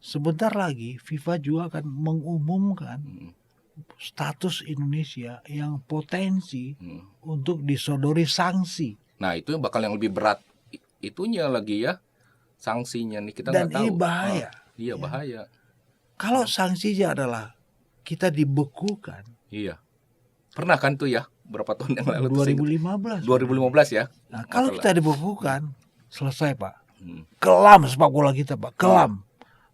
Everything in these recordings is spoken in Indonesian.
sebentar lagi FIFA juga akan mengumumkan status Indonesia yang potensi untuk disodori sanksi. Nah, itu yang bakal yang lebih berat itunya lagi ya, sanksinya nih kita nggak tahu. Dan ini bahaya. Iya, bahaya. Kalau sanksinya adalah kita dibekukan. Iya. Pernah kan tuh ya, berapa tahun yang lalu? 2015. 2015 ya. Nah, kalau kita dibekukan, selesai Pak. Kelam sepak bola kita Pak, kelam.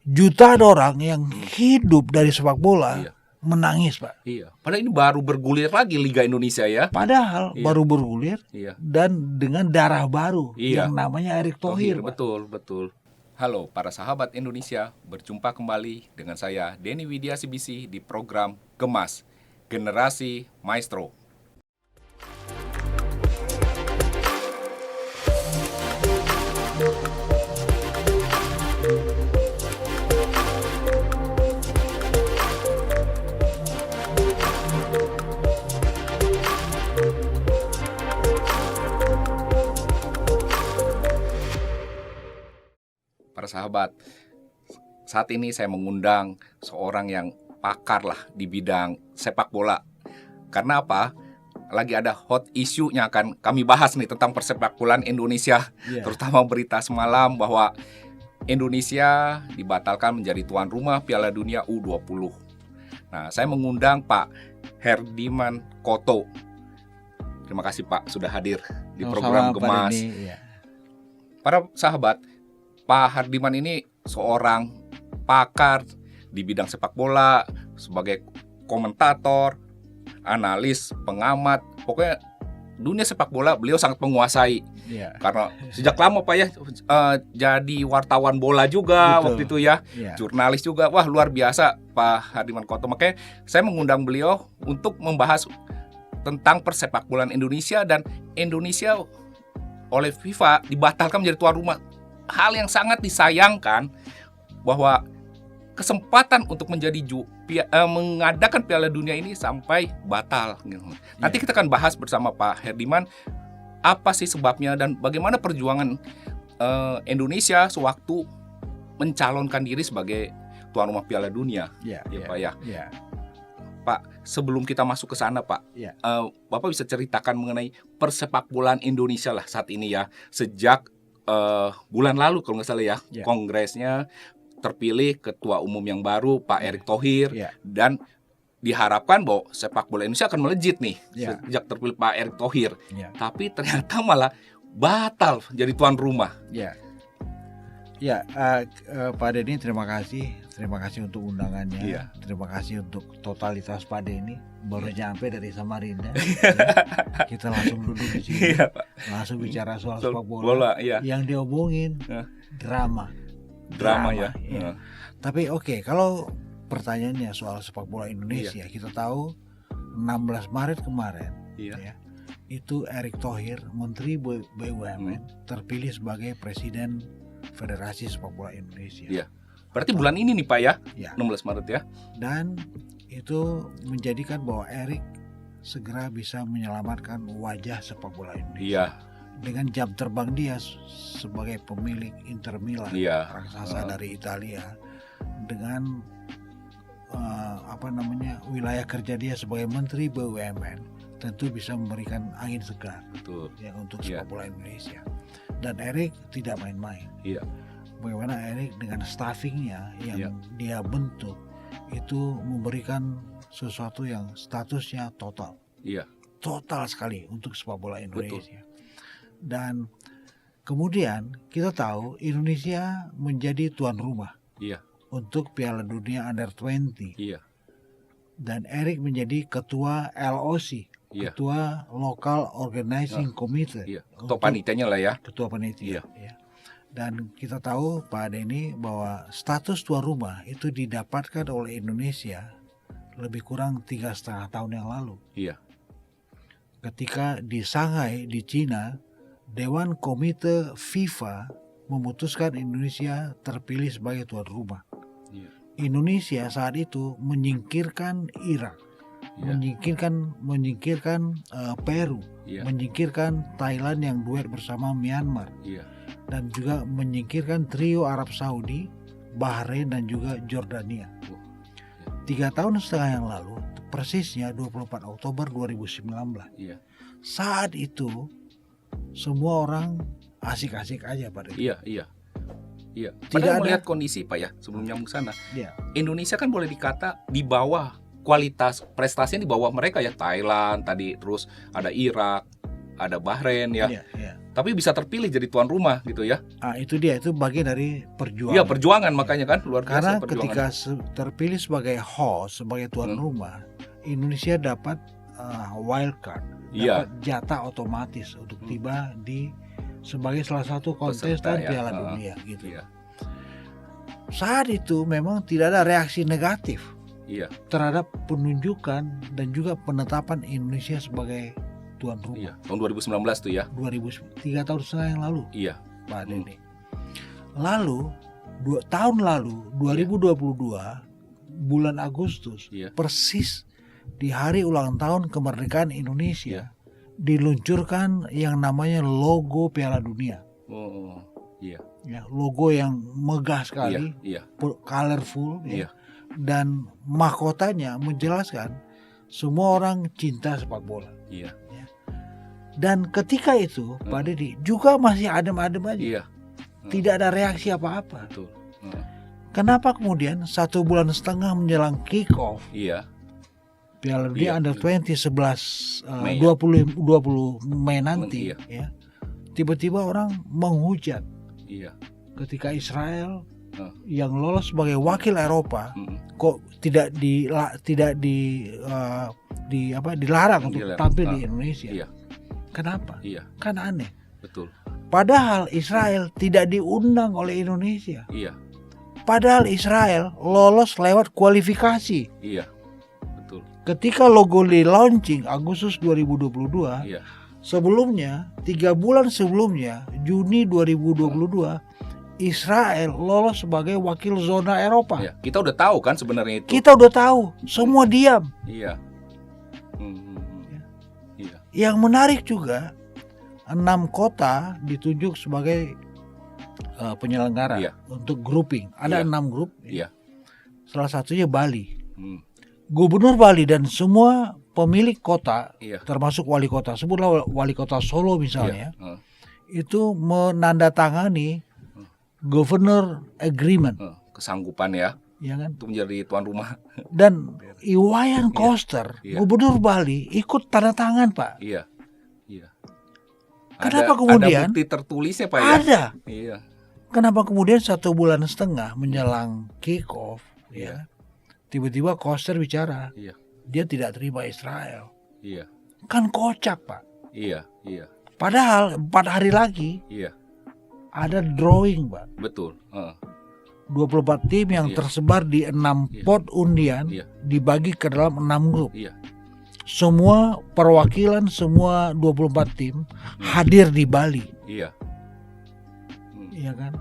Jutaan orang yang hidup dari sepak bola menangis Pak. Iya. Padahal ini baru bergulir lagi Liga Indonesia ya. Padahal baru bergulir dan dengan darah baru yang namanya Erick Thohir. Betul. Halo para sahabat Indonesia, berjumpa kembali dengan saya Denny Widya CBC di program Gemas, Generasi Maestro. Para sahabat, saat ini saya mengundang seorang yang pakar lah di bidang sepak bola. Karena apa? Lagi ada hot issue-nya akan kami bahas nih tentang persepak bolaan Indonesia. Terutama berita semalam bahwa Indonesia dibatalkan menjadi tuan rumah Piala Dunia U20. Nah, saya mengundang Pak Herdiman Koto. Terima kasih Pak sudah hadir di program Gemas. Para sahabat, Pak Herdiman ini seorang pakar di bidang sepak bola, sebagai komentator, analis, pengamat, pokoknya dunia sepak bola beliau sangat menguasai. Karena sejak lama Pak ya, jadi wartawan bola juga. Betul. Waktu itu ya, jurnalis juga. Wah, luar biasa Pak Herdiman Koto. Makanya saya mengundang beliau untuk membahas tentang persepak bolaan Indonesia, dan Indonesia oleh FIFA dibatalkan menjadi tuan rumah. Hal yang sangat disayangkan bahwa kesempatan untuk mengadakan Piala Dunia ini sampai batal. Nanti kita akan bahas bersama Pak Herdiman apa sih sebabnya dan bagaimana perjuangan Indonesia sewaktu mencalonkan diri sebagai tuan rumah Piala Dunia. Pak ya. Pak, sebelum kita masuk ke sana Pak, Bapak bisa ceritakan mengenai persepak bolaan Indonesia lah saat ini ya, sejak bulan lalu kalau nggak salah ya, kongresnya terpilih ketua umum yang baru Pak Erick Thohir, dan diharapkan bahwa sepak bola Indonesia akan melejit nih sejak terpilih Pak Erick Thohir. Tapi ternyata malah batal jadi tuan rumah. Pak Denny, terima kasih untuk undangannya. Terima kasih untuk totalitas Pak Denny. Baru nyampe dari Samarinda. Kita langsung duduk di sini. Langsung bicara soal sepak bola. Yang diomongin drama ya. Tapi oke, kalau pertanyaannya soal sepak bola Indonesia, kita tahu 16 Maret kemarin itu Erick Thohir, Menteri BUMN, terpilih sebagai Presiden Federasi Sepak Bola Indonesia. Berarti bulan ini nih Pak ya, 16 Maret ya. Dan itu menjadikan bahwa Erick segera bisa menyelamatkan wajah sepak bola Indonesia. Dengan jam terbang dia sebagai pemilik Inter Milan, raksasa dari Italia, dengan wilayah kerja dia sebagai Menteri BUMN, tentu bisa memberikan angin segar untuk sepak bola Indonesia. Dan Erick tidak main-main. Bagaimana Erick dengan staffingnya yang dia bentuk itu memberikan sesuatu yang statusnya total. Total sekali untuk sepak bola Indonesia. Dan kemudian kita tahu Indonesia menjadi tuan rumah untuk Piala Dunia Under 20. Dan Erick menjadi ketua LOC, ketua Local Organizing Committee. Ketua panitianya lah ya. Ketua panitia. Dan kita tahu Pak Denny bahwa status tuan rumah itu didapatkan oleh Indonesia lebih kurang 3,5 tahun yang lalu. Ketika di Shanghai di Cina, Dewan Komite FIFA memutuskan Indonesia terpilih sebagai tuan rumah. Indonesia saat itu menyingkirkan Irak, menyingkirkan Peru, menyingkirkan Thailand yang duet bersama Myanmar, dan juga menyingkirkan trio Arab Saudi Bahrain dan juga Jordania. 3 tahun setengah yang lalu, persisnya 24 Oktober 2019. Saat itu semua orang asik-asik aja pada itu. Iya. Padahal melihat kondisi Pak ya, sebelum nyambung sana, Indonesia kan boleh dikata di bawah kualitas prestasinya, di bawah mereka ya. Thailand tadi, terus ada Irak, ada Bahrain ya. Tapi bisa terpilih jadi tuan rumah gitu ya. Itu dia, itu bagian dari perjuangan. Iya, perjuangan makanya kan luar biasa. Karena perjuangan. ketika terpilih sebagai host, sebagai tuan rumah, Indonesia dapat wild card, dapat jatah otomatis untuk tiba di sebagai salah satu kontestan Piala Dunia gitu. Saat itu memang tidak ada reaksi negatif terhadap penunjukan dan juga penetapan Indonesia sebagai tuan rumah. Tahun 2019 tuh ya. 3 tahun setengah yang lalu. Pak Dede. Lalu 2 tahun lalu 2022 bulan Agustus, persis di hari ulang tahun kemerdekaan Indonesia, diluncurkan yang namanya logo Piala Dunia. Ya, logo yang megah sekali, colorful, dan mahkotanya menjelaskan semua orang cinta sepak bola. Dan ketika itu Pak Deddy juga masih adem-adem aja, tidak ada reaksi apa-apa. Kenapa kemudian 1 bulan setengah menjelang kick off Piala Dunia Under 20 11 20 Mei nanti, tiba-tiba orang menghujat ketika Israel yang lolos sebagai wakil Eropa kok tidak dilarang untuk tampil di Indonesia. Kenapa? Kan aneh. Betul. Padahal Israel tidak diundang oleh Indonesia. Padahal Israel lolos lewat kualifikasi. Betul. Ketika logo di launching Agustus 2022, sebelumnya 3 bulan sebelumnya Juni 2022 Israel lolos sebagai wakil zona Eropa. Kita udah tahu kan sebenarnya itu. Kita udah tahu, semua diam. Yang menarik juga 6 kota ditunjuk sebagai penyelenggara untuk grouping. Ada 6 grup. Salah satunya Bali. Gubernur Bali dan semua pemilik kota, termasuk wali kota, sebutlah wali kota Solo misalnya, itu menandatangani Governor Agreement. Kesanggupan ya kan? Untuk menjadi tuan rumah. Dan Iwayan Koster, Gubernur Bali, ikut tanda tangan Pak. Kenapa kemudian? Ada bukti tertulisnya Pak ya? Ada. Kenapa kemudian 1 bulan setengah menjelang kick off, tiba-tiba Koster bicara, dia tidak terima Israel. Kan kocak Pak. Padahal 4 hari lagi ada drawing Pak. Betul. 24 tim yang tersebar di 6 pot undian, dibagi ke dalam 6 grup. Semua perwakilan semua 24 tim hadir di Bali. Iya kan?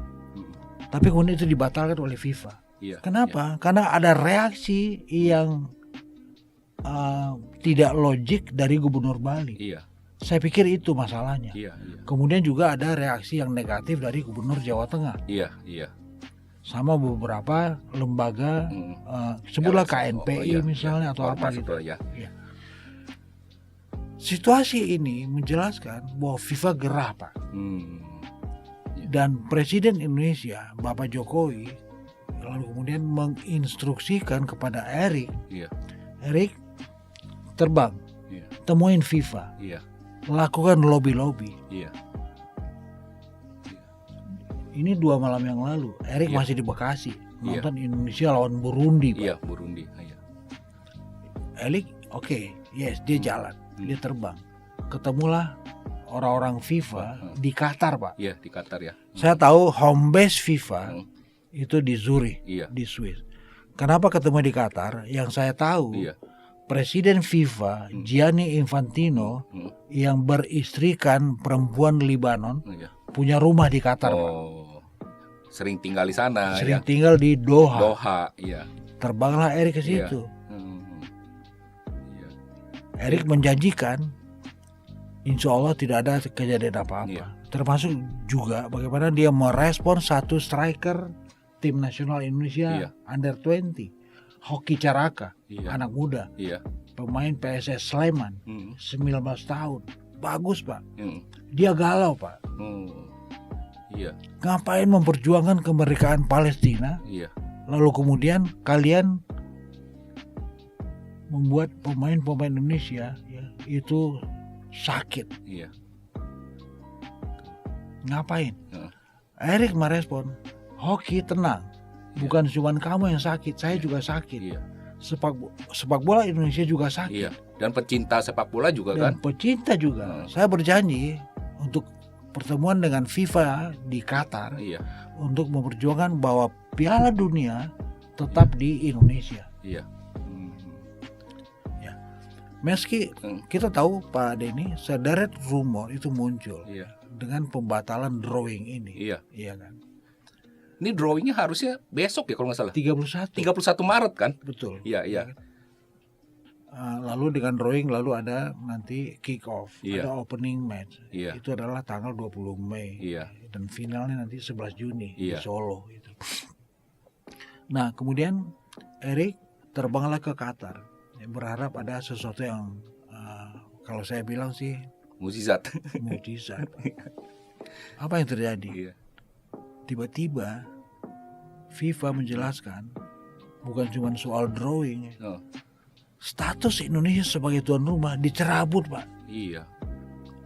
Tapi kemudian itu dibatalkan oleh FIFA. Kenapa? Karena ada reaksi yang tidak logik dari Gubernur Bali. Saya pikir itu masalahnya. Kemudian juga ada reaksi yang negatif dari Gubernur Jawa Tengah. Sama beberapa lembaga, sebutlah KNPI misalnya atau apa gitu. Situasi ini menjelaskan bahwa FIFA gerah Pak. Dan Presiden Indonesia Bapak Jokowi lalu kemudian menginstruksikan kepada Erik, Erik terbang, temuin FIFA, lakukan lobby-lobby. Ini 2 malam yang lalu, Erik masih di Bekasi nonton Indonesia lawan Burundi Pak. Burundi. Erik dia jalan, dia terbang, ketemulah orang-orang FIFA di Qatar Pak. Di Qatar ya. Saya tahu home base FIFA itu di Zurich, di Swiss. Kenapa ketemu di Qatar? Yang saya tahu Presiden FIFA Gianni Infantino yang beristrikan perempuan Libanon punya rumah di Qatar Pak. Sering tinggal di sana. Sering tinggal di Doha. Terbanglah Erik ke situ. Erik menjanjikan insya Allah tidak ada kejadian apa-apa. Termasuk juga bagaimana dia merespon satu striker tim nasional Indonesia Under 20, Hoki Caraka, anak muda, pemain PSS Sleman, 19 tahun, bagus Pak. Dia galau Pak. Ngapain memperjuangkan kemerdekaan Palestina? Lalu kemudian kalian membuat pemain-pemain Indonesia itu sakit. Ngapain? Erik merespon, Hoki tenang, bukan cuma kamu yang sakit, saya juga sakit. Sepak bola Indonesia juga sakit. Dan pecinta sepak bola juga dan pecinta juga. Saya berjanji untuk pertemuan dengan FIFA di Qatar untuk memperjuangkan bahwa Piala Dunia tetap di Indonesia. Meski kita tahu Pak Denny, sederet rumor itu muncul dengan pembatalan drawing ini. Iya kan? Ini drawingnya harusnya besok ya kalau nggak salah. 31 Maret kan? Betul. Iya. Lalu dengan drawing lalu ada nanti kick off, ada opening match. Itu adalah tanggal 20 Mei. Dan finalnya nanti 11 Juni di Solo itu. Nah, kemudian Erik terbanglah ke Qatar. Berharap ada sesuatu yang kalau saya bilang sih mukjizat. Apa yang terjadi? Tiba-tiba FIFA menjelaskan bukan cuma soal drawing, status Indonesia sebagai tuan rumah dicerabut Pak.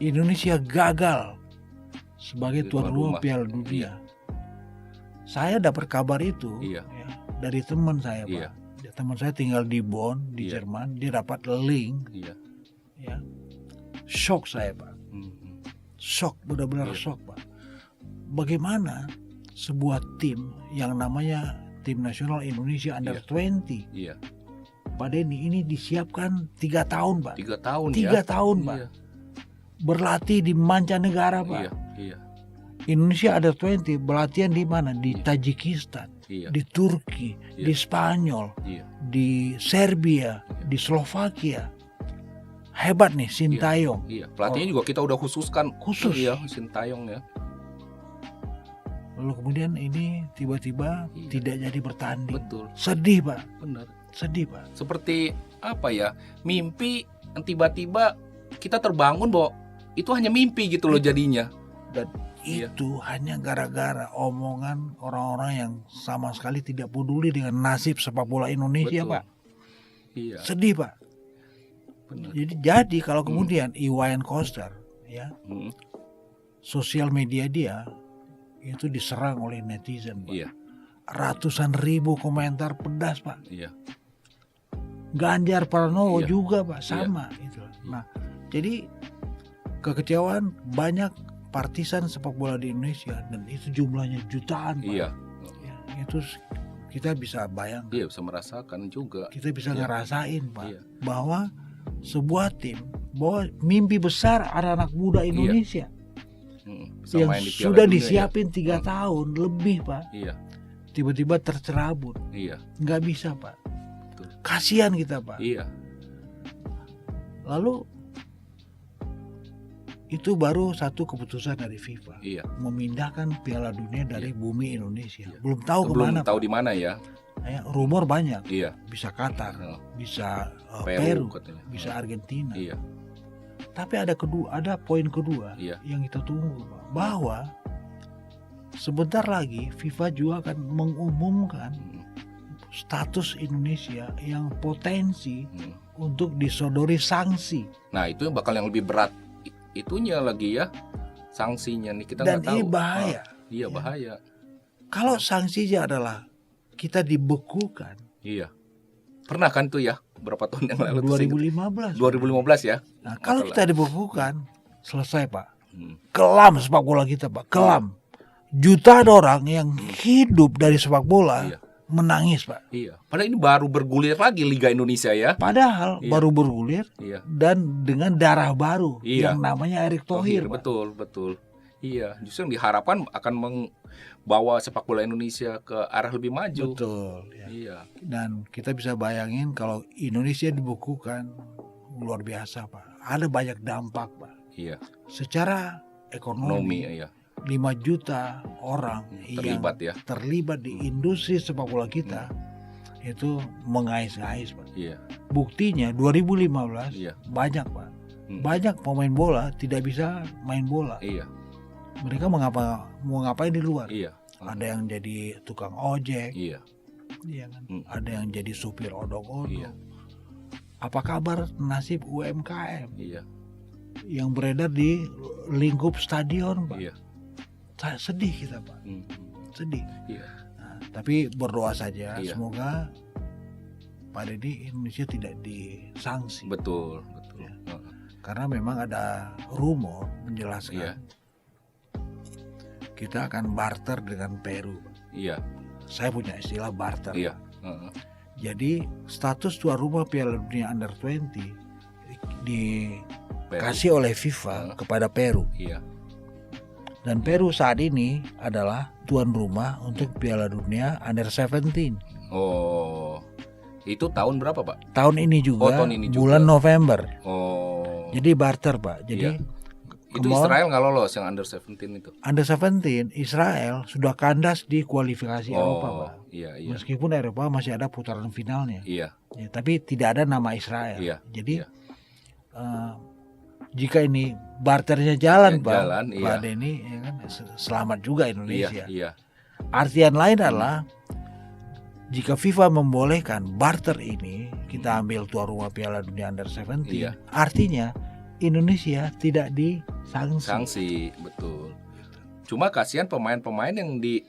Indonesia gagal sebagai tuan rumah Piala Dunia. Saya dapat kabar itu dari teman saya Pak. Teman saya tinggal di Bonn di Jerman, dia dapat link. Shock saya Pak. Shock, benar-benar shock Pak. Bagaimana sebuah tim yang namanya tim nasional Indonesia Under 20 Pak Denny ini disiapkan 3 tahun Pak. 3 tahun Pak. Berlatih di mancanegara Pak. Indonesia Under 20 berlatihan di mana? Di Tajikistan, di Turki, di Spanyol, di Serbia, di Slovakia. Hebat nih Sintayong. Pelatihnya juga kita udah khususkan. Khusus. Sintayong ya. Lalu kemudian ini tiba-tiba tidak jadi bertanding. Betul. Sedih Pak. Benar. Sedih Pak. Seperti apa ya? Mimpi yang tiba-tiba kita terbangun bahwa itu hanya mimpi gitu loh jadinya. Dan itu hanya gara-gara omongan orang-orang yang sama sekali tidak peduli dengan nasib sepak bola Indonesia. Betul. Pak. Sedih Pak. Benar. Jadi kalau kemudian Iwayan Koster sosial media dia itu diserang oleh netizen Pak. Ratusan ribu komentar pedas Pak. Ganjar Pranowo juga Pak sama itu. Nah, jadi kekecewaan banyak partisan sepak bola di Indonesia dan itu jumlahnya jutaan Pak. Itu kita bisa bayangkan. Bisa merasakan juga. Kita bisa ngerasain Pak bahwa sebuah tim, bahwa mimpi besar anak-anak muda Indonesia yang sudah disiapin 3 tahun lebih Pak. Tiba-tiba tercerabut. Nggak bisa Pak. Kasihan kita Pak. Lalu itu baru satu keputusan dari FIFA memindahkan Piala Dunia dari bumi Indonesia. Belum tahu kemana. Belum tahu di mana ya. Rumor banyak. Bisa Qatar, bisa Peru, bisa Argentina. Tapi ada poin kedua yang kita tunggu Pak, bahwa sebentar lagi FIFA juga akan mengumumkan status Indonesia yang potensi untuk disodori sanksi. Nah itu bakal yang lebih berat itunya lagi ya, sanksinya nih kita nggak tahu. Dan ini bahaya. Bahaya. Kalau sanksinya adalah kita dibekukan. Pernah kan tuh ya berapa tahun yang lalu? 2015 ya. Nah, kalau kita dibekukan selesai Pak. Kelam sepak bola kita Pak. Kelam. Jutaan orang yang hidup dari sepak bola menangis Pak. Padahal ini baru bergulir lagi Liga Indonesia ya. Padahal baru bergulir dan dengan darah baru yang namanya Erick Thohir. Betul. Justru yang diharapkan akan membawa sepak bola Indonesia ke arah lebih maju. Betul. Dan kita bisa bayangin kalau Indonesia dibekukan luar biasa Pak. Ada banyak dampak Pak. Secara ekonomi. 5 juta orang terlibat yang terlibat di industri sepak bola kita itu mengais-ngais, Pak. Iya. Buktinya 2015 banyak, Pak. Banyak pemain bola tidak bisa main bola. Iya. Mereka mau ngapain di luar? Iya. Ada yang jadi tukang ojek. Iya. Iya kan? Ada yang jadi supir odong-odong. Iya. Apa kabar nasib UMKM? Iya. Yang beredar di lingkup stadion, Pak. Iya. Sedih kita, Pak. Sedih. Iya. Nah, tapi berdoa saja semoga Pak Deddy Indonesia tidak disanksi. Betul. Ya. Karena memang ada rumor menjelaskan kita akan barter dengan Peru. Iya. Saya punya istilah barter. Iya. Jadi status tuan rumah Piala Dunia Under 20 dikasih oleh FIFA kepada Peru. Iya. Dan Peru saat ini adalah tuan rumah untuk Piala Dunia Under 17. Oh, itu tahun berapa, Pak? Tahun ini juga, bulan November. Oh. Jadi barter, Pak. Jadi itu Israel nggak lolos yang Under 17 itu? Under 17 Israel sudah kandas di kualifikasi Eropa, Pak. Iya. Meskipun Eropa masih ada putaran finalnya. Iya. Ya, tapi tidak ada nama Israel. Iya. Jadi jika ini barternya jalan, Pak, Pak Denny, ya kan, selamat juga Indonesia. Iya. Artian lain adalah jika FIFA membolehkan barter ini, kita ambil tuan rumah Piala Dunia Under 17, artinya Indonesia tidak disanksi. Sanksi, betul. Cuma kasihan pemain-pemain yang di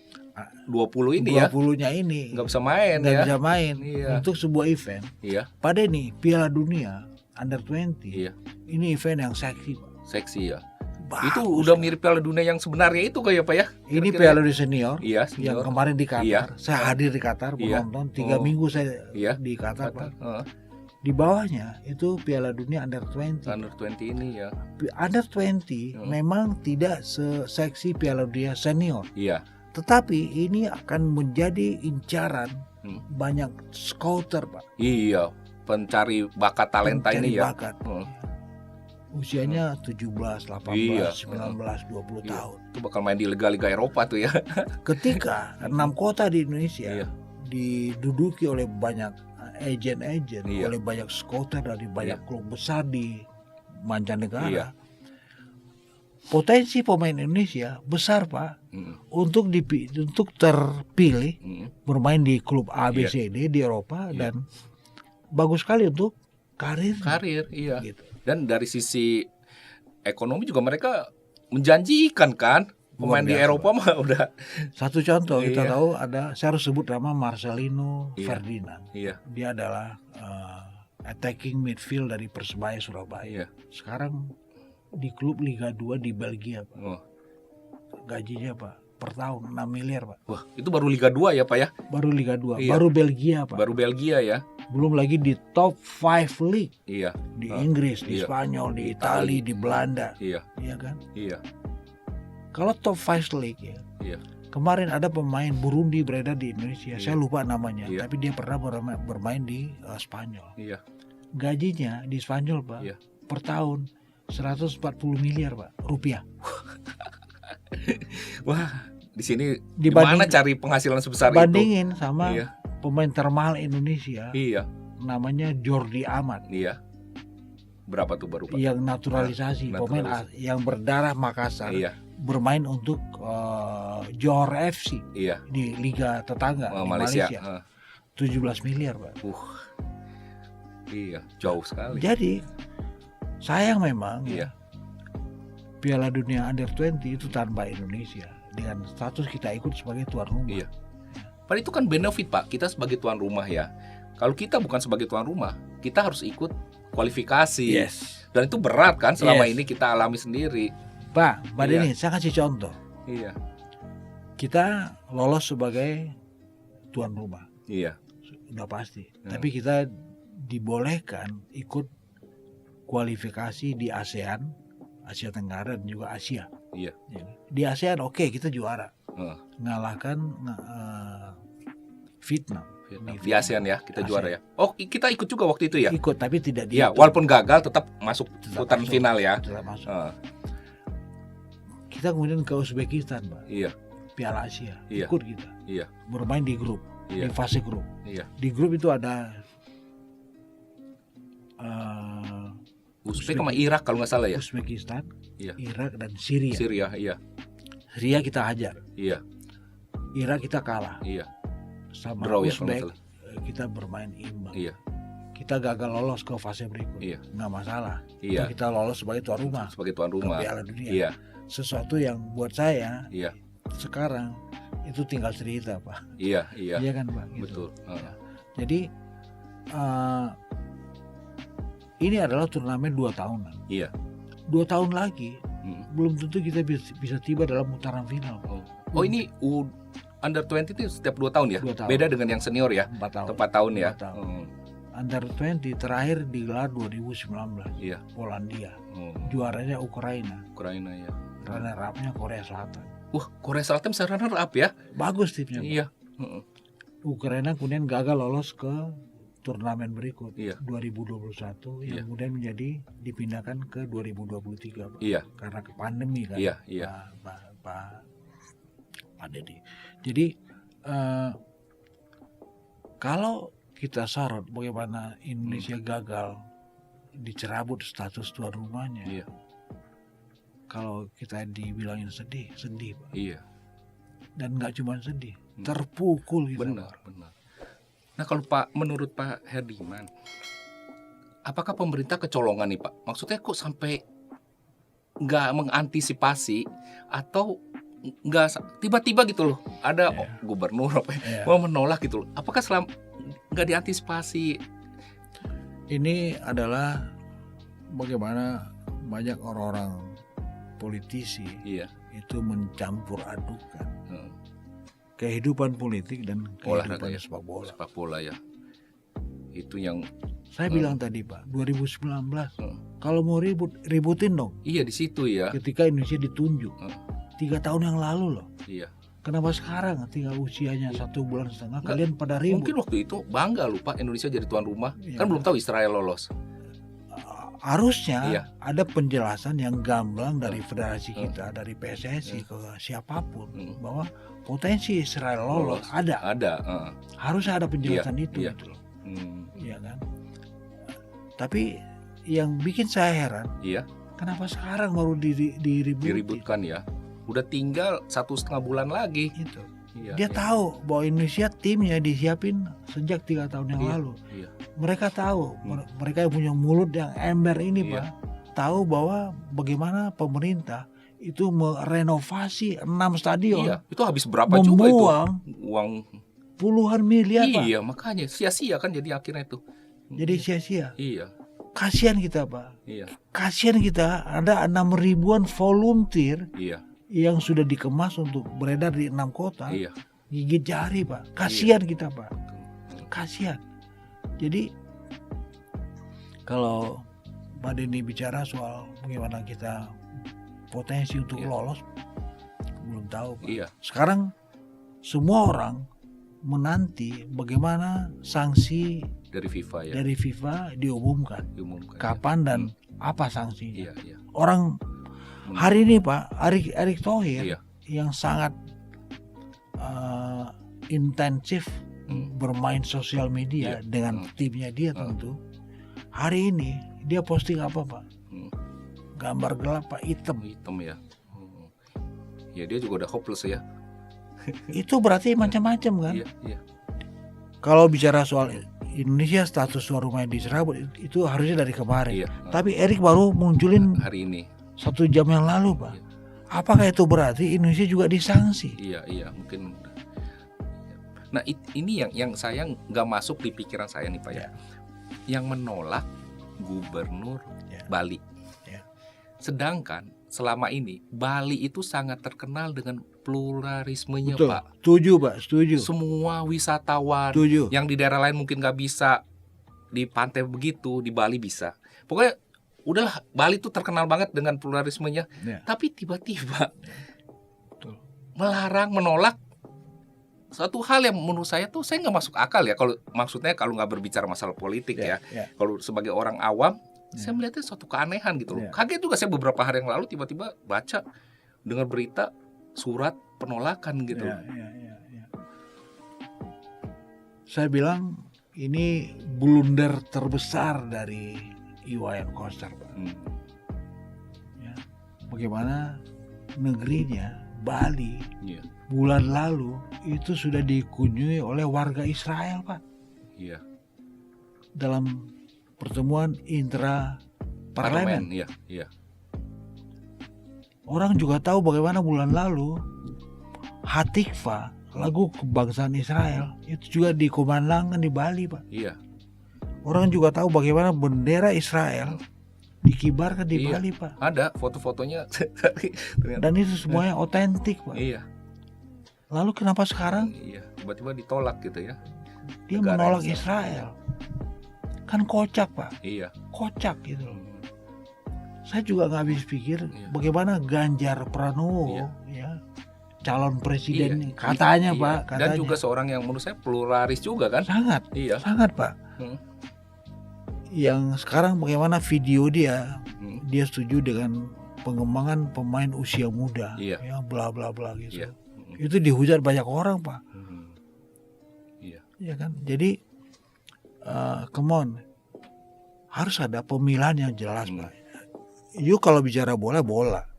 20 ini 20-nya ini nggak bisa main bisa main untuk sebuah event. Iya. Pada ini Piala Dunia Under 20. Iya. Ini event yang seksi, Pak. Seksi ya. Bagus, itu udah mirip Piala Dunia yang sebenarnya itu kayak Pak ya? Ini Piala Dunia senior. Iya, senior. Yang kemarin di Qatar. Saya hadir di Qatar menonton 3 minggu saya di Qatar, Pak. Di bawahnya itu Piala Dunia Under 20. Under 20 ini ya. Under 20 memang tidak seseksi Piala Dunia senior. Iya. Tetapi ini akan menjadi incaran banyak scouter, Pak. Iya, pencari bakat talenta ini ya. Bakat. Usianya 17, 18, 19, 20 tahun. Itu bakal main di liga-liga Eropa tuh ya. Ketika 6 kota di Indonesia diduduki oleh banyak agen-agen, oleh banyak scouter dari banyak klub besar di mancanegara. Potensi pemain Indonesia besar, Pak, untuk terpilih bermain di klub A, B, C, D di Eropa dan bagus sekali untuk karir. Iya. Gitu. Dan dari sisi ekonomi juga mereka menjanjikan kan. Pemain di Eropa mah udah. Satu contoh kita tahu ada, saya harus sebut nama Marcelino Ferdinand. Iya. Dia adalah attacking midfield dari Persebaya Surabaya. Sekarang di klub Liga 2 di Belgia, Pak. Gajinya, Pak, per tahun 6 miliar, Pak. Wah, itu baru Liga 2 ya, Pak ya? Baru Liga 2, baru Belgia, Pak. Baru Belgia ya. Belum lagi di top 5 league. Iya. Di Inggris, di Spanyol, di Italia, di Belanda. Iya. Iya kan? Iya. Kalau top 5 league ya. Iya. Kemarin ada pemain Burundi beredar di Indonesia. Saya lupa namanya, tapi dia pernah bermain di Spanyol. Iya. Gajinya di Spanyol, Pak, per tahun 140 miliar, Pak, rupiah. Wah, di sini gimana cari penghasilan sebesar itu? Bandingin sama pemain termahal Indonesia. Iya. Namanya Jordi Amat. Iya. Berapa tuh baru, Pak? Yang naturalisasi, pemain yang berdarah Makassar. Iya. Bermain untuk Johor FC di liga tetangga di Malaysia. 17 miliar, Pak. Iya, jauh sekali. Jadi sayang memang Piala Dunia Under 20 itu tanpa Indonesia dengan status kita ikut sebagai tuan rumah. Iya. Padahal itu kan benefit, Pak, kita sebagai tuan rumah ya. Kalau kita bukan sebagai tuan rumah, kita harus ikut kualifikasi. Dan itu berat kan selama ini kita alami sendiri. Pak, ini saya kasih contoh. Iya. Kita lolos sebagai tuan rumah. Iya. Udah pasti. Tapi kita dibolehkan ikut kualifikasi di ASEAN, Asia Tenggara dan juga Asia. Iya. Di ASEAN kita juara. Ngalahkan Vietnam. Di ASEAN ya, kita juara ya. Oh, kita ikut juga waktu itu ya? Ikut, tapi tidak walaupun gagal tetap masuk putaran final ya. Tetap masuk. kita kemudian ke Uzbekistan, Pak. Iya. Piala Asia. Iya. Ikut kita. Iya. Bermain di grup, Iya. di fase grup. Iya. Di grup itu ada Uzbek sama Irak kalau nggak salah ya. Uzbekistan, Iya. Irak dan Syria. Syria, iya. Syria kita hajar. Iya. Irak kita kalah. Iya. Sama Draw ya kalau Uzbek nggak salah. kita bermain imbang. Iya. Kita gagal lolos ke fase berikut. Iya. Nggak masalah. Iya. Kita lolos sebagai tuan rumah Sebagai tuan rumah. ke Piala Dunia. Iya. Sesuatu yang buat saya Iya. sekarang itu tinggal cerita, Pak. Iya, iya. Iya kan, Pak? Gitu. Betul. Ya. Jadi ini adalah turnamen 2 tahunan. Iya. 2 tahun lagi Mm. belum tentu kita bisa tiba dalam putaran final, Pak. Oh ini Under 20 itu setiap 2 tahun ya? 2 tahun. Beda dengan yang senior ya? 4 tahun. 4 tahun ya? 4 tahun. Under 20 terakhir digelar 2019. Iya. Polandia. Juaranya Ukraina. Ukraina ya. Runner up-nya Korea Selatan. Wah, Korea Selatan bisa runner up ya? Bagus timnya, Pak. Iya. Ukraina kemudian gagal lolos ke turnamen berikut, Iya. 2021 yang Iya. kemudian dipindahkan ke 2023, Pak. Iya. Karena ke pandemi kan. Iya, iya. Pak Deddy. Jadi kalau kita sorot bagaimana Indonesia gagal dicerabut status tuan rumahnya, Iya. kalau kita dibilangin sedih, Pak. Iya. Dan nggak cuma sedih, terpukul gitu. Benar, benar. Nah kalau menurut Pak Herdiman, apakah pemerintah kecolongan nih Pak? Maksudnya kok sampai nggak mengantisipasi atau nggak tiba-tiba gitu loh? Ada gubernur mau menolak gitu loh. Apakah nggak diantisipasi? Ini adalah bagaimana banyak orang-orang politisi itu mencampur adukan kehidupan politik dan kehidupan sepak bola ya. Itu yang saya bilang tadi, Pak, 2019 kalau mau ributin dong. Iya di situ ya. Ketika Indonesia ditunjuk 3 tahun yang lalu loh. Iya. Kenapa sekarang tinggal usianya 1,5 bulan kalian pada ribut? Mungkin waktu itu bangga lupa Indonesia jadi tuan rumah. Kan belum tahu Israel lolos. Harusnya ada penjelasan yang gamblang dari federasi kita, dari PSSI ke siapapun bahwa potensi Israel lolos ada. Harusnya ada penjelasan itu gitu loh. Iya kan? Tapi yang bikin saya heran, kenapa sekarang baru diributkan ya? Udah tinggal 1,5 bulan lagi. Gitu. Dia tahu bahwa Indonesia timnya disiapin sejak 3 tahun yang lalu. Mereka tahu, mereka yang punya mulut yang ember ini, Pak, tahu bahwa bagaimana pemerintah itu merenovasi 6 stadion. Iya, itu habis berapa juga itu? Uang puluhan miliar, Pak. Iya, makanya sia-sia kan jadi akhirnya itu. Jadi sia-sia. Iya. Kasihan kita, Pak. Iya. Kasihan kita, ada 6 ribuan volunteer. Iya. Yang sudah dikemas untuk beredar di 6 kota. Iya. Gigit jari, Pak. Kasihan kita, Pak. Kasihan. Jadi kalau Pak Denny bicara soal bagaimana kita potensi untuk lolos, belum tahu, Pak. Iya. Sekarang semua orang menanti bagaimana sanksi dari FIFA dari FIFA diumumkan kapan dan apa sanksinya. Orang hari ini, Pak, Erick Thohir yang sangat intensif bermain sosial media dengan timnya dia tentu. Hari ini dia posting apa, Pak? Gambar gelap, Pak, hitam ya. Ya dia juga udah hopeless ya. Itu berarti macam-macam kan? Iya. Kalau bicara soal Indonesia status tuan rumah dicerabut itu harusnya dari kemarin. Tapi Erick baru munculin hari ini. 1 jam yang lalu, Pak. Apakah itu berarti Indonesia juga disanksi? Iya, mungkin. Nah, ini yang saya nggak masuk di pikiran saya nih, Pak ya. Yang menolak gubernur Bali. Sedangkan selama ini Bali itu sangat terkenal dengan pluralismenya. Betul. Pak. Setuju, Pak. Setuju. Semua wisatawan yang di daerah lain mungkin nggak bisa di pantai begitu, di Bali bisa. Pokoknya udahlah, Bali itu terkenal banget dengan pluralismenya. Tapi tiba-tiba melarang, menolak satu hal yang menurut saya tuh saya nggak masuk akal ya. Kalau maksudnya kalau nggak berbicara masalah politik kalau sebagai orang awam saya melihatnya suatu keanehan gitu loh. Kaget juga saya beberapa hari yang lalu tiba-tiba baca dengar berita surat penolakan gitu. Ya. Saya bilang ini blunder terbesar dari Iwayan Koster, Pak. Ya. Bagaimana negerinya Bali bulan lalu itu sudah dikunjungi oleh warga Israel, Pak. Iya. Dalam pertemuan intra parlemen. Iya. Orang juga tahu bagaimana bulan lalu Hatikva, lagu kebangsaan Israel, itu juga dikumandangkan di Bali, Pak. Iya. Orang juga tahu bagaimana bendera Israel dikibarkan di Bali, Pak. Ada foto-fotonya. Dan itu semuanya otentik, Pak. Iya. Lalu kenapa sekarang? Iya, tiba-tiba ditolak gitu ya. Dia menolak Israel. Kan kocak, Pak. Iya. Kocak gitu. Saya juga nggak habis pikir bagaimana Ganjar Pranowo, ya, calon presiden katanya, Pak. Katanya. Dan juga seorang yang menurut saya pluralis juga kan? Sangat. Iya. Sangat, Pak. Yang sekarang bagaimana video dia setuju dengan pengembangan pemain usia muda, ya bla bla bla gitu. Itu dihujat banyak orang, Pak. Ya kan. Jadi come on, harus ada pemilihan yang jelas, Pak. Kalau bicara bola,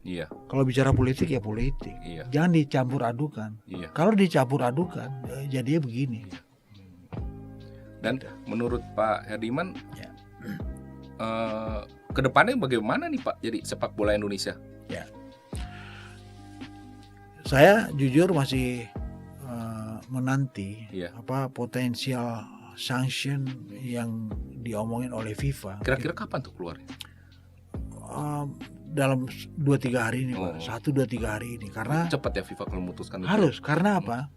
iya. Kalau bicara politik ya politik. Iya. Jangan dicampur adukan. Iya. Kalau dicampur adukan, jadinya begini. Iya. Dan menurut Pak Herdiman, kedepannya bagaimana nih Pak jadi sepak bola Indonesia? Ya, saya jujur masih menanti potensial sanction yang diomongin oleh FIFA. Kira-kira kapan tuh keluarnya? Dalam 2-3 hari ini, Pak. 1-2-3 hari ini. Karena cepat ya FIFA kalau memutuskan. Harus, karena apa?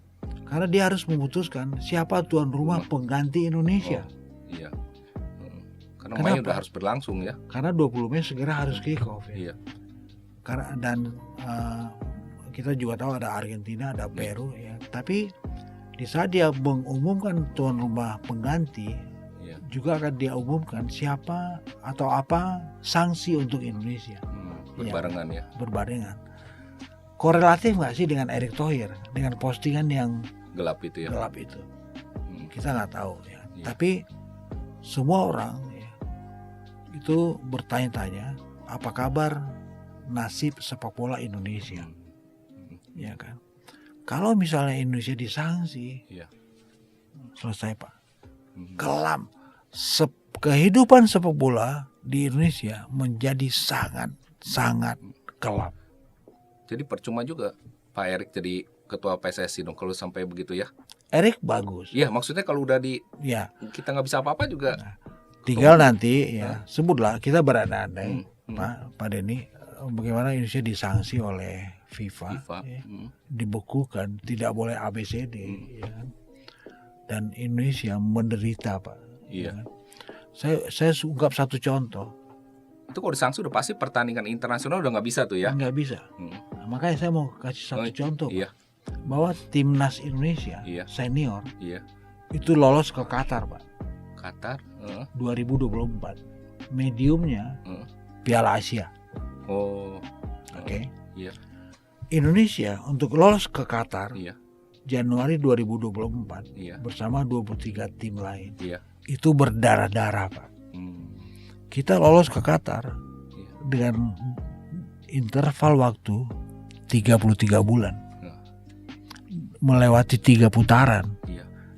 Karena dia harus memutuskan siapa tuan rumah pengganti Indonesia. Iya. Karena mainnya udah harus berlangsung ya. Karena 20 Mei segera harus kick off ya. Iya. Dan kita juga tahu ada Argentina, ada Peru ya. Tapi di saat dia mengumumkan tuan rumah pengganti, juga akan dia umumkan siapa atau apa sanksi untuk Indonesia. Berbarengan ya. Berbarengan. Korelatif nggak sih dengan Erick Thohir, dengan postingan yang gelap itu ya? Gelap itu. Kita nggak tahu ya. Tapi semua orang ya, itu bertanya-tanya apa kabar nasib sepak bola Indonesia, ya kan? Kalau misalnya Indonesia disanksi, selesai, Pak. Kelam. Kehidupan sepak bola di Indonesia menjadi sangat kelam. Jadi percuma juga Pak Erick jadi ketua PSSI dong kalau sampai begitu ya. Erick bagus. Iya, maksudnya kalau udah kita nggak bisa apa-apa juga. Tinggal nanti sebutlah kita berandai-andai Pak Denny, bagaimana Indonesia disanksi oleh FIFA. Dibekukan, tidak boleh ABCD ya. Dan Indonesia menderita, Pak. Iya. Saya ungkap satu contoh. Itu kalau disanksi udah pasti pertandingan internasional udah nggak bisa tuh ya? Nggak bisa. Nah, makanya saya mau kasih satu contoh, Pak, bahwa timnas Indonesia senior itu lolos ke Qatar, Pak. Qatar 2024. Mediumnya Piala Asia. Oke. Indonesia untuk lolos ke Qatar Januari 2024 bersama 23 tim lain. Itu berdarah-darah, Pak. Kita lolos ke Qatar dengan interval waktu 33 bulan. Melewati 3 putaran.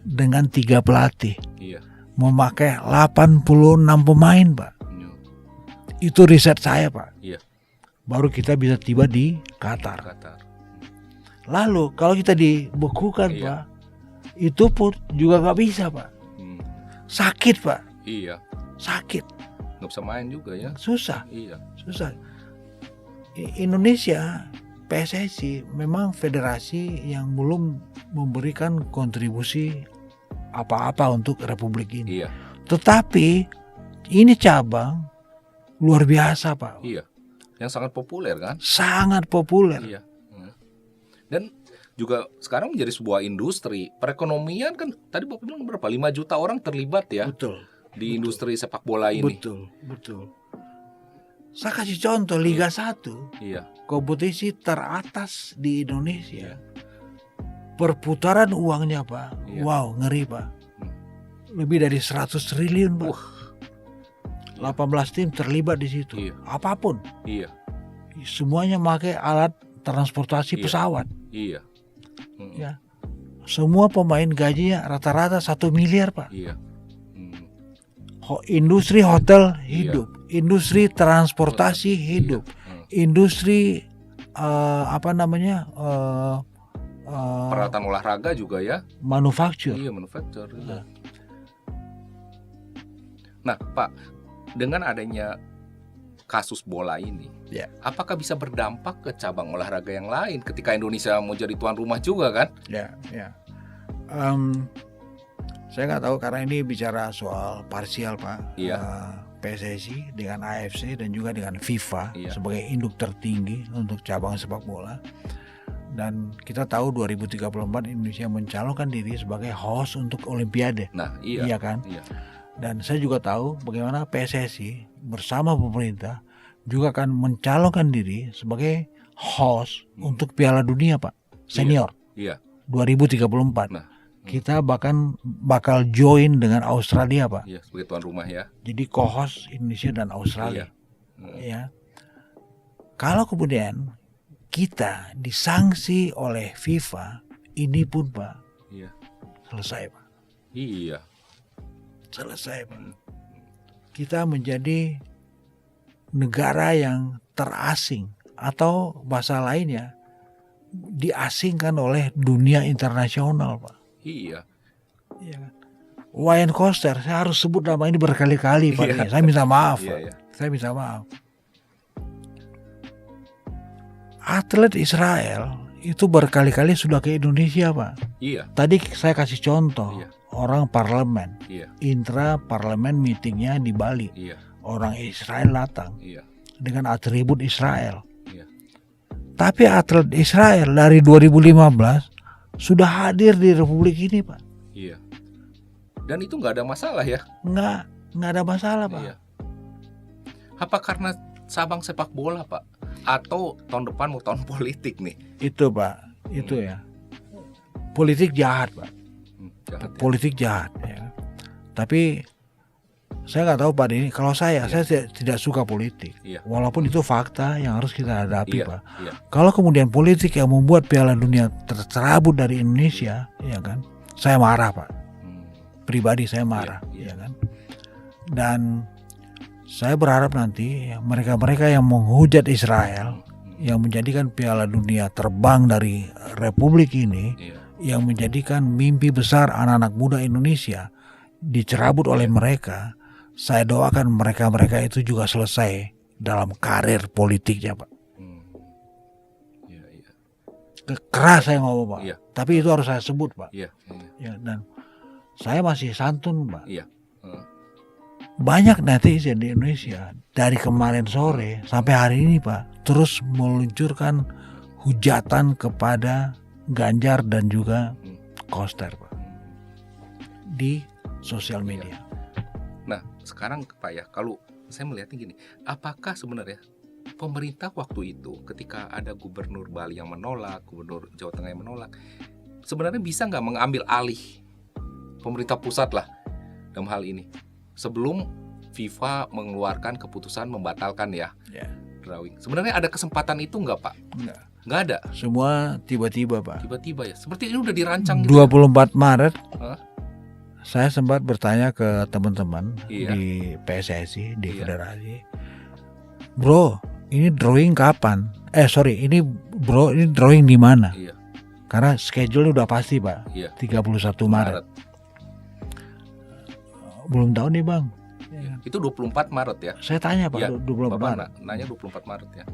Dengan 3 pelatih. Memakai 86 pemain, Pak. Itu riset saya, Pak. Baru kita bisa tiba di Qatar. Lalu kalau kita dibekukan, Pak, itu pun juga nggak bisa, Pak. Sakit, Pak. Iya. Sakit. Nggak bisa main juga ya. Susah. Iya. Susah. Indonesia PSSI memang federasi yang belum memberikan kontribusi apa-apa untuk Republik ini. Iya. Tetapi ini cabang luar biasa, Pak. Iya. Yang sangat populer kan? Sangat populer. Iya. Dan juga sekarang menjadi sebuah industri. Perekonomian kan tadi Bapak bilang berapa? 5 juta orang terlibat ya. Betul. Di industri sepak bola ini. Betul. Saya kasih contoh Liga 1. Iya. Kompetisi teratas di Indonesia. Perputaran uangnya, Pak. Iya. Wow, ngeri, Pak. Lebih dari 100 triliun, Pak. 18 tim terlibat di situ. Iya. Apapun. Iya. Semuanya pakai alat transportasi pesawat. Iya. Ya. Semua pemain gajinya rata-rata 1 miliar, Pak. Iya. Industri hotel hidup, industri transportasi hidup, industri peralatan olahraga juga ya. Manufaktur. Iya, manufaktur. Nah, Pak, dengan adanya kasus bola ini, apakah bisa berdampak ke cabang olahraga yang lain ketika Indonesia mau jadi tuan rumah juga kan? Ya. Saya nggak tahu karena ini bicara soal parsial, Pak. PSSI dengan AFC dan juga dengan FIFA sebagai induk tertinggi untuk cabang sepak bola. Dan kita tahu 2034 Indonesia mencalonkan diri sebagai host untuk Olimpiade. Nah, iya kan? Iya. Dan saya juga tahu bagaimana PSSI bersama pemerintah juga akan mencalonkan diri sebagai host untuk Piala Dunia, Pak. Senior. Iya. 2034. Nah, kita bakal join dengan Australia, Pak. Iya, sebagai tuan rumah ya. Jadi co-host Indonesia dan Australia. Ya. Kalau kemudian kita disanksi oleh FIFA, ini pun, Pak. Iya. Selesai, Pak. Iya. Selesai, Pak. Kita menjadi negara yang terasing atau bahasa lainnya diasingkan oleh dunia internasional, Pak. Iya. Wayne Koster, saya harus sebut nama ini berkali-kali, Pak. Saya minta maaf, Pak. Saya minta maaf. Atlet Israel itu berkali-kali sudah ke Indonesia, Pak. Iya. Tadi saya kasih contoh orang parlemen, intra parlemen meetingnya di Bali. Orang Israel datang dengan atribut Israel. Tapi atlet Israel dari 2015 sudah hadir di Republik ini, Pak. Iya. Dan itu nggak ada masalah ya? Nggak ada masalah, Pak. Iya. Apa karena cabang sepak bola, Pak? Atau tahun depan mau tahun politik nih? Itu, Pak. Itu ya. Politik jahat, Pak. Politik jahat. Ya. Tapi saya nggak tahu, Pak, ini kalau saya tidak suka politik. Walaupun itu fakta yang harus kita hadapi, Pak. Kalau kemudian politik yang membuat Piala Dunia tercerabut dari Indonesia, ya kan? Saya marah, Pak. Pribadi saya marah, ya kan? Dan saya berharap nanti mereka-mereka yang menghujat Israel, yang menjadikan Piala Dunia terbang dari Republik ini, yang menjadikan mimpi besar anak-anak muda Indonesia dicerabut oleh mereka, saya doakan mereka-mereka itu juga selesai dalam karir politiknya, Pak. Keras saya ngomong, Pak. Tapi itu harus saya sebut, Pak. Ya, dan saya masih santun, Pak. Banyak netizen di Indonesia dari kemarin sore sampai hari ini, Pak, terus meluncurkan hujatan kepada Ganjar dan juga Koster, Pak, di sosial media. Nah, sekarang, Pak, ya, kalau saya melihatnya gini, apakah sebenarnya pemerintah waktu itu ketika ada gubernur Bali yang menolak, gubernur Jawa Tengah yang menolak, sebenarnya bisa nggak mengambil alih pemerintah pusat lah dalam hal ini sebelum FIFA mengeluarkan keputusan membatalkan drawing? Sebenarnya ada kesempatan itu nggak, Pak? Nggak ada. Semua tiba-tiba, Pak. Tiba-tiba ya. Seperti ini udah dirancang. 24 Maret. Saya sempat bertanya ke teman-teman di PSSI, di federasi, bro, ini drawing kapan? Ini drawing di mana? Karena schedule udah pasti, Pak. 31 Maret. Belum tahu nih, Bang. Itu 24 Maret ya? Saya tanya, Pak, 24 Maret. Nanya 24 Maret ya.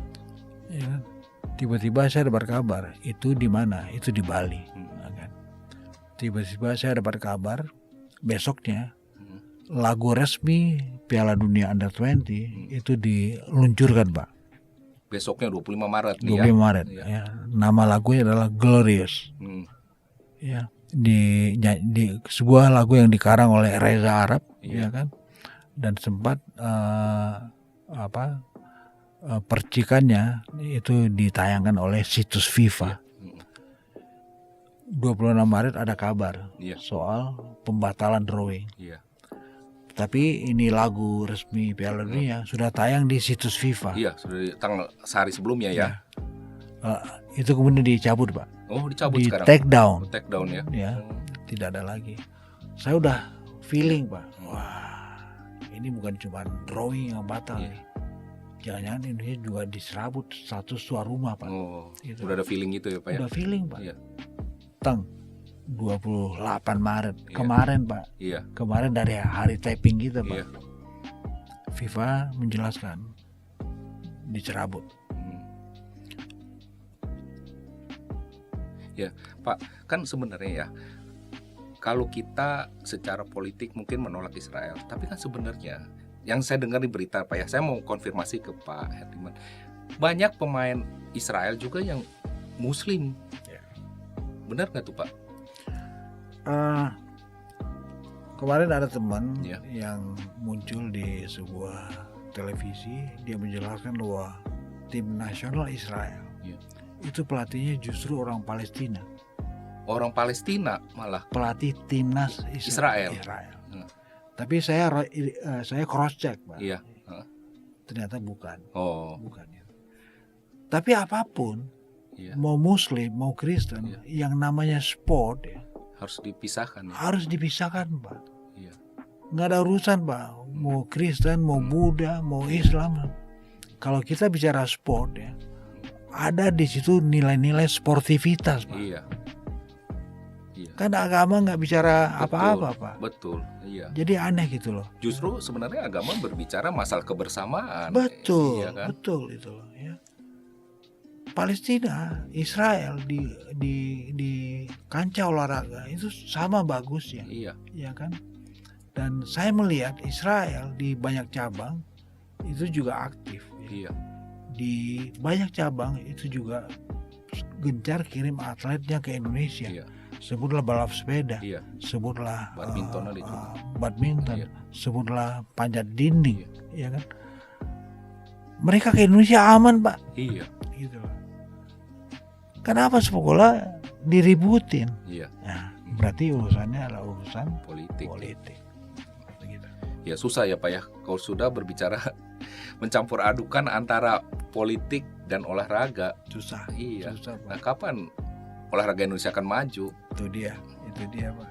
Tiba-tiba saya dapat kabar, itu di mana? Itu di Bali. Tiba-tiba saya dapat kabar besoknya lagu resmi Piala Dunia Under 20 itu diluncurkan, Pak. Besoknya 25 Maret 25 Maret. Ya. Nama lagunya adalah Glorious. Ya, di sebuah lagu yang dikarang oleh Reza Arab, ya kan? Dan sempat percikannya itu ditayangkan oleh situs FIFA. 26 Maret ada kabar soal pembatalan drawing. Tapi ini lagu resmi Piala Dunia sudah tayang di situs FIFA. Iya, sudah tanggal sehari sebelumnya ya. Itu kemudian dicabut, Pak. Oh, dicabut sekarang. Take down. Take down ya. Ya, tidak ada lagi. Saya udah feeling, Pak. Wah, ini bukan cuma drawing yang batal nih. Jangan-jangan Indonesia juga diserabut status tuan rumah, Pak. Oh, gitu. Udah ada feeling gitu ya, Pak ya? Udah feeling, Pak. Iya. 28 Maret kemarin, Pak. Iya. Kemarin dari hari taping kita, Pak. FIFA menjelaskan dicerabut. Ya, Pak, kan sebenarnya ya kalau kita secara politik mungkin menolak Israel, tapi kan sebenarnya yang saya dengar di berita, Pak ya, saya mau konfirmasi ke Pak Herdiman, banyak pemain Israel juga yang Muslim. Benar nggak tuh, Pak? Kemarin ada teman yang muncul di sebuah televisi, dia menjelaskan bahwa tim nasional Israel itu pelatihnya justru orang Palestina. Orang Palestina malah pelatih timnas Israel. Tapi saya cross check, Pak. Ternyata bukan. Bukan. Tapi apapun, mau Muslim mau Kristen, yang namanya sport harus dipisahkan. Harus dipisahkan, Pak. Nggak ada urusan, Pak. Mau Kristen, mau Buddha, mau Islam. Kalau kita bicara sport ada di situ nilai-nilai sportivitas, Pak. Kan agama nggak bicara apa-apa, Pak. Betul. Iya. Jadi aneh gitu loh. Justru sebenarnya agama berbicara masalah kebersamaan. Betul, kan? Betul itu loh. Ya. Palestina, Israel di kancah olahraga itu sama bagusnya. Ya kan? Dan saya melihat Israel di banyak cabang itu juga aktif. Di banyak cabang itu juga gencar kirim atletnya ke Indonesia. Sebutlah balap sepeda, sebutlah badminton, sebutlah panjat dinding, ya kan? Mereka ke Indonesia aman, Pak. Gitu. Kenapa sepak bola diributin? Nah, berarti urusannya adalah urusan politik. Gitu. Ya susah ya, Pak ya. Kalau sudah berbicara mencampur adukan antara politik dan olahraga, susah. Susah, Pak. Nah, kapan olahraga Indonesia akan maju? Itu dia, Pak.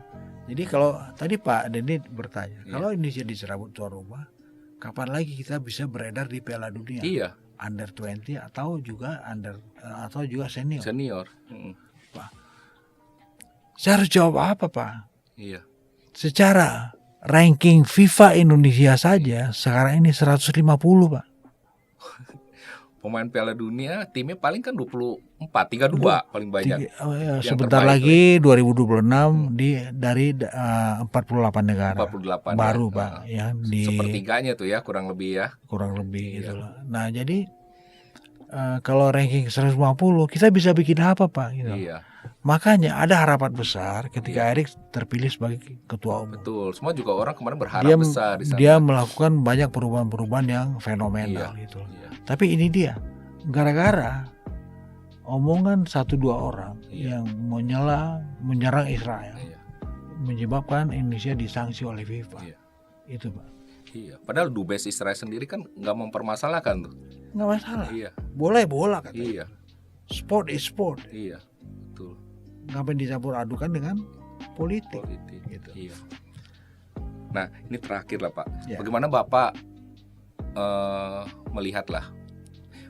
Jadi kalau tadi Pak Denny bertanya, kalau Indonesia diserabut tuan rumah, kapan lagi kita bisa beredar di Piala Dunia? Under 20 atau juga senior. Pak, saya harus jawab apa, Pak? Secara ranking FIFA Indonesia saja sekarang ini 150, Pak. Pemain Piala Dunia timnya paling kan 32 paling banyak. Sebentar lagi 2026 dari 48 negara. 48 baru, Pak, ya di sepertiganya tuh ya, kurang lebih gitu loh. Nah, jadi kalau ranking 150 kita bisa bikin apa, Pak, gitu. Makanya ada harapan besar ketika Erik terpilih sebagai ketua umum. Betul, semua juga orang kemarin berharap besar di sana. Dia melakukan banyak perubahan-perubahan yang fenomenal gitu. Tapi ini dia, gara-gara omongan 1-2 orang yang menyerang Israel, menyebabkan Indonesia disanksi oleh FIFA. Itu, Pak. Padahal Dubes Israel sendiri kan nggak mempermasalahkan tuh. Nggak masalah. Bola bola, katanya. Sport is sport. Betul. Ngapain dicampur adukan dengan politik. Gitu. Nah, ini terakhir lah, Pak. Bagaimana Bapak melihatlah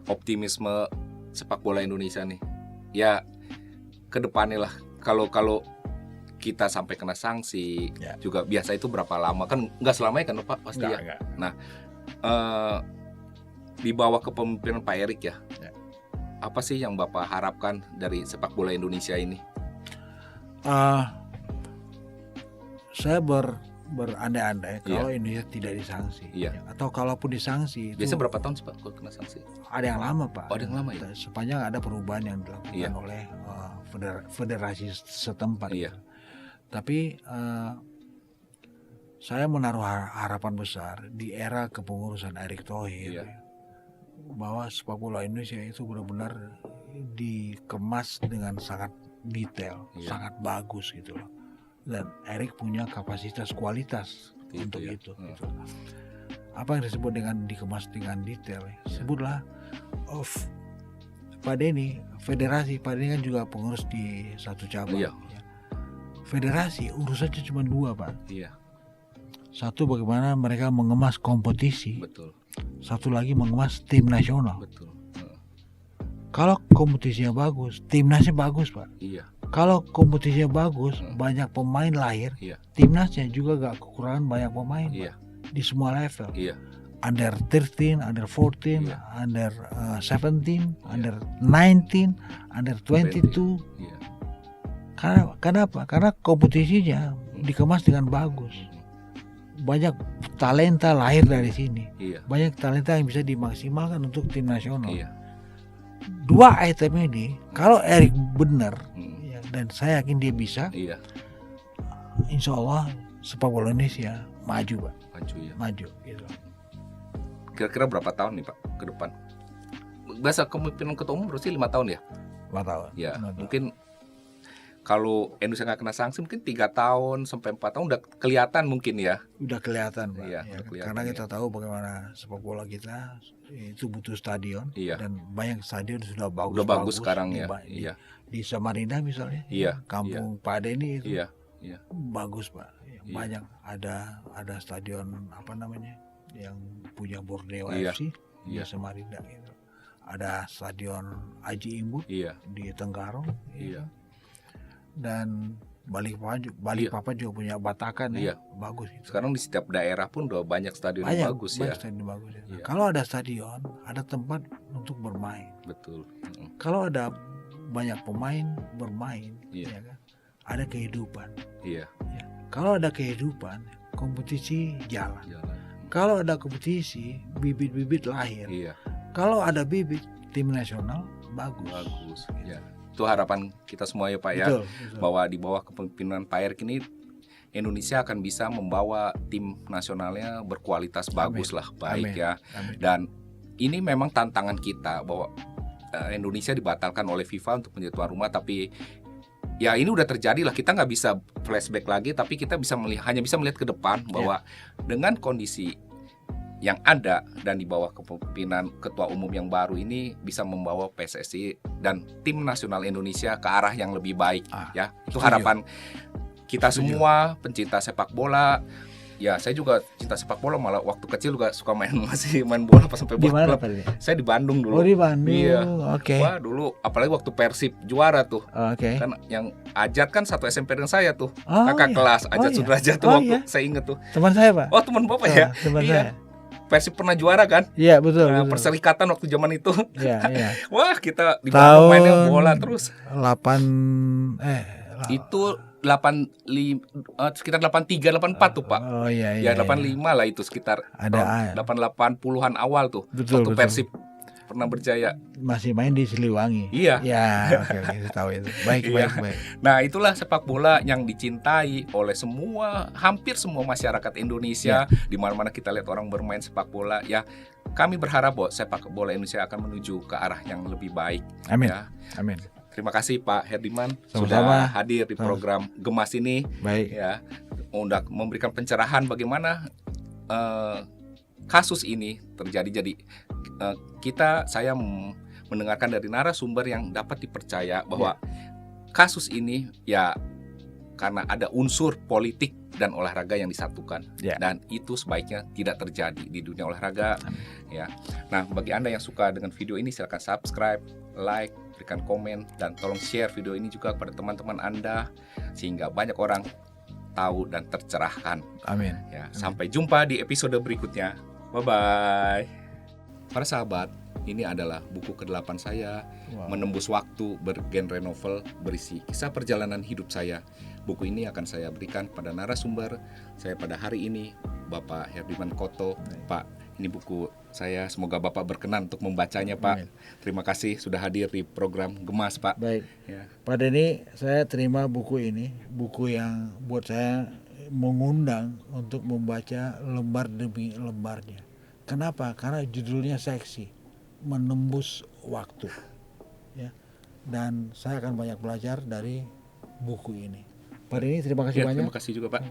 optimisme sepak bola Indonesia nih? Ya, ke depannya lah. Kalau kita sampai kena sanksi, juga biasa itu berapa lama? Kan nggak selamanya kan, Pak, pasti ya. Nah, di bawah kepemimpinan Pak Erik apa sih yang Bapak harapkan dari sepak bola Indonesia ini? Saya berandai-andai kalau Indonesia tidak disanksi, atau kalaupun disanksi itu biasanya berapa tahun sih, Pak, kalau kena sanksi? Ada yang lama, Pak. Ada yang lama ya. Sepanjang ada perubahan yang dilakukan oleh federasi setempat. Tapi saya menaruh harapan besar di era kepengurusan Erick Thohir. bahwa sepak bola Indonesia itu benar-benar dikemas dengan sangat detail, sangat bagus gitu loh. Dan Erik punya kapasitas kualitas untuk itu. Gitu. Apa yang disebut dengan dikemas dengan detail? Sebutlah Pak Denny, federasi. Pak Denny kan juga pengurus di satu cabang. Ya. Federasi urusannya cuma 2, Pak. Iya. Satu, bagaimana mereka mengemas kompetisi. Betul. Satu lagi mengemas tim nasional. Betul. Kalau kompetisinya bagus, timnasnya bagus, Pak. Iya. Kalau kompetisinya bagus, banyak pemain lahir, timnasnya juga gak kekurangan banyak pemain, Pak. Di semua level. Iya. Under 13, under 14, under 17, under 19, under 22. Iya. Kenapa? Karena kompetisinya dikemas dengan bagus. Banyak talenta lahir dari sini. Iya. Banyak talenta yang bisa dimaksimalkan untuk tim nasional. Iya. 2 item ini, kalau Erik benar, dan saya yakin dia bisa, insya Allah sepak bola Indonesia maju, Pak. Maju gitu. Kira-kira berapa tahun nih, Pak, ke depan? Bahasa kepemimpinan ketua umum berarti 5 tahun ya? 5 tahun. Ya, mungkin kalau Indonesia nggak kena sanksi mungkin 3 tahun sampai 4 tahun udah kelihatan mungkin ya. Udah kelihatan, Pak. Iya, karena kita tahu bagaimana sepak bola kita itu butuh stadion, dan banyak stadion sudah bagus. Udah bagus sekarang ya. Di Samarinda misalnya, kampung Pak Denny itu bagus, Pak. Banyak ada stadion apa namanya yang punya Borneo FC di Samarinda gitu. Ada stadion Aji Imbut di Tenggarong. Dan Balikpapan juga punya Batakan bagus gitu. Sekarang di setiap daerah pun udah banyak stadion yang bagus ya. Stadion bagus ya. Kalau ada stadion, ada tempat untuk bermain. Betul. Kalau ada banyak pemain bermain, ya kan? Ada kehidupan. Iya. Ya. Kalau ada kehidupan, kompetisi jalan. Kalau ada kompetisi, bibit-bibit lahir. Iya. Kalau ada bibit, tim nasional bagus. Ya. Itu harapan kita semua ya, Pak, ya. Betul. Bahwa di bawah kepemimpinan Pak Erik ini Indonesia akan bisa membawa tim nasionalnya berkualitas bagus lah, baik. Ya. Dan ini memang tantangan kita bahwa Indonesia dibatalkan oleh FIFA untuk menjadi tuan rumah, tapi ya ini udah terjadi lah, kita nggak bisa flashback lagi, tapi kita bisa hanya bisa melihat ke depan bahwa dengan kondisi yang ada dan di bawah kepemimpinan ketua umum yang baru ini bisa membawa PSSI dan tim nasional Indonesia ke arah yang lebih baik. Ya, itu harapan kita semua pencinta sepak bola. Ya, saya juga cinta sepak bola, malah waktu kecil juga suka masih main bola pas sampai bola klub. Saya di Bandung dulu. Oh, di Bandung. Iya. Oke. Wah, dulu apalagi waktu Persib juara tuh. Kan yang Ajat kan satu SMP dengan saya tuh. Kakak kelas Ajat Sudrajat tuh waktu saya inget tuh. Teman saya, Pak. Oh, teman Bapak ya? Teman saya. Persib pernah juara kan? Iya, betul. Perserikatan waktu zaman itu. Iya. Wah, kita di Bandung mainnya bola terus. Itu sekitar 83 84 tuh, Pak. Oh iya. Ya 85 lah itu sekitar ada 80-an awal tuh. Betul, waktu Persib pernah berjaya. Masih main di Siliwangi. Iya. Ya, oke, saya tahu itu. Baik. Nah, itulah sepak bola yang dicintai oleh hampir semua masyarakat Indonesia. Di mana-mana kita lihat orang bermain sepak bola, ya kami berharap bahwa sepak bola Indonesia akan menuju ke arah yang lebih baik. Amin. Ya. Amin. Terima kasih Pak Herdiman sudah hadir di program Gemas ini. Baik. Ya, untuk memberikan pencerahan bagaimana kasus ini terjadi. Jadi saya mendengarkan dari narasumber yang dapat dipercaya bahwa kasus ini ya karena ada unsur politik dan olahraga yang disatukan, dan itu sebaiknya tidak terjadi di dunia olahraga. Ya. Nah, bagi Anda yang suka dengan video ini, silakan subscribe, like, berikan komen, dan tolong share video ini juga kepada teman-teman Anda sehingga banyak orang tahu dan tercerahkan. Amin. Ya, sampai jumpa di episode berikutnya. Bye-bye. Para sahabat, ini adalah buku ke-8 saya, Menembus Waktu, bergenre novel, berisi kisah perjalanan hidup saya. Buku ini akan saya berikan pada narasumber saya pada hari ini, Bapak Herdiman Koto. Pak, ini buku saya, semoga Bapak berkenan untuk membacanya, Pak. Amin. Terima kasih sudah hadir di program Gemas, Pak. Baik. Ya. Pak Denny, saya terima buku ini, buku yang buat saya mengundang untuk membaca lembar demi lembarnya. Kenapa? Karena judulnya seksi. menembus waktu, ya. Dan saya akan banyak belajar dari buku ini. Pak Denny, terima kasih banyak. Terima kasih juga Pak.